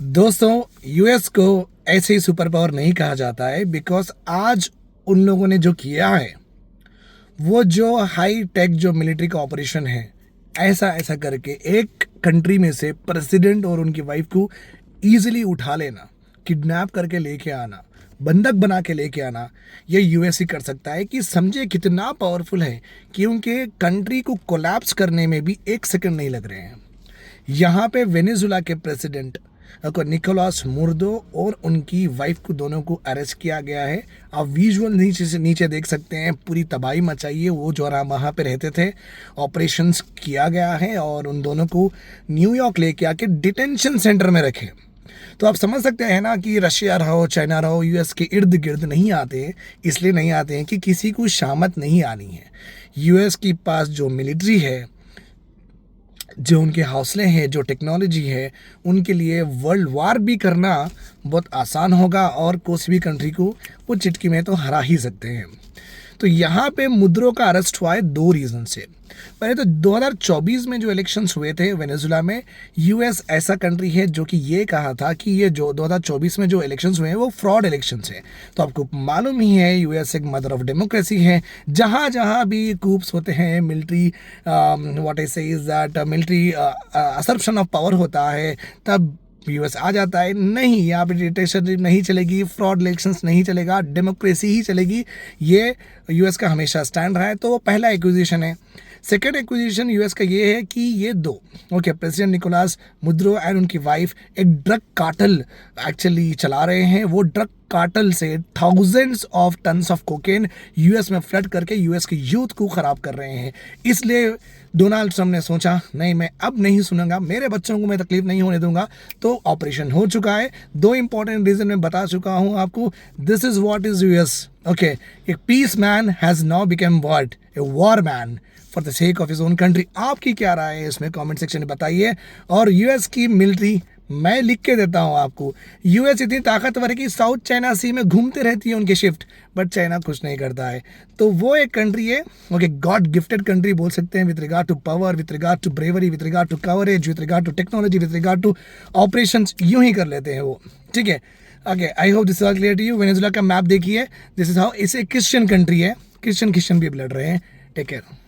दोस्तों, यूएस को ऐसे ही सुपर पावर नहीं कहा जाता है बिकॉज आज उन लोगों ने जो किया है, वो जो हाई टेक जो मिलिट्री का ऑपरेशन है, ऐसा ऐसा करके एक कंट्री में से प्रेसिडेंट और उनकी वाइफ को इजीली उठा लेना, किडनैप करके लेके आना, बंधक बना के लेके आना, ये यूएस ही कर सकता है। कि समझे कितना पावरफुल है कि उनके कंट्री को कोलैप्स करने में भी एक सेकंड नहीं लग रहे हैं। यहाँ पे वेनेजुला के प्रेसिडेंट को निकोलास मुर्दो और उनकी वाइफ को दोनों को अरेस्ट किया गया है। आप विजुअल नीचे से नीचे देख सकते हैं, पूरी तबाही मचाई है। वो जो वहाँ पे रहते थे, ऑपरेशंस किया गया है और उन दोनों को न्यूयॉर्क लेके आके डिटेंशन सेंटर में रखे। तो आप समझ सकते हैं ना कि रशिया रहो, चाइना रहो, यूएस के इर्द गिर्द नहीं आते हैं। इसलिए नहीं आते हैं कि किसी को शामत नहीं आनी है। यूएस के पास जो मिलिट्री है, जो उनके हौसले हैं, जो टेक्नोलॉजी है, उनके लिए वर्ल्ड वार भी करना बहुत आसान होगा और कोई भी कंट्री को वो चिटकी में तो हरा ही सकते हैं। तो यहाँ पे मुद्रो का अरेस्ट हुआ है दो रीज़न से। पहले तो 2024 में जो इलेक्शंस हुए थे वेनेजुला में, यूएस ऐसा कंट्री है जो कि ये कहा था कि ये जो 2024 में जो इलेक्शंस हुए हैं वो फ्रॉड इलेक्शंस है। तो आपको मालूम ही है, यूएस एक मदर ऑफ डेमोक्रेसी है। जहाँ जहाँ भी कूप्स होते हैं, military what I say is that military assumption of power होता है, तब यूएस आ जाता है। नहीं, यहाँ पे डिक्टेटरशिप नहीं चलेगी, फ्रॉड इलेक्शंस नहीं चलेगा, डेमोक्रेसी ही चलेगी। ये यूएस का हमेशा स्टैंड रहा है। तो वो पहला एक्विजिशन है। सेकेंड एक्विजिशन यूएस का ये है कि ये दो प्रेसिडेंट निकोलास मुद्रो एंड उनकी वाइफ एक ड्रग कार्टेल एक्चुअली चला रहे हैं। वो ड्रग कार्टेल से thousands of tons of cocaine US में फ्लड करके यूएस के यूथ को ख़राब कर रहे हैं। इसलिए डोनाल्ड ट्रम्प ने सोचा, नहीं, मैं अब नहीं सुनूंगा, मेरे बच्चों को मैं तकलीफ नहीं होने दूंगा। तो ऑपरेशन हो चुका है। दो इंपॉर्टेंट रीज़न मैं बता चुका हूं आपको। This is what is US. Okay, a peace man has now become what, a war man for the sake of his own country. आपकी क्या राय है इसमें कमेंट सेक्शन में बताइए। और यूएस की मिलिट्री मैं लिख के देता हूँ आपको। यूएस इतनी ताकतवर है कि साउथ चाइना सी में घूमते रहती है उनके शिफ्ट, बट चाइना कुछ नहीं करता है। तो वो एक कंट्री है, ओके, गॉड गिफ्टेड कंट्री बोल सकते हैं, with regard to power, with regard to bravery, with regard to coverage, with regard to technology, with regard to operations, यूं ही कर लेते हैं वो। ठीक है, okay, I hope this is clear to you. Venezuela का मैप देखिए, दिस इज हाउ, इसे क्रिश्चियन कंट्री है, क्रिश्चियन भी लड़ रहे हैं। Take care.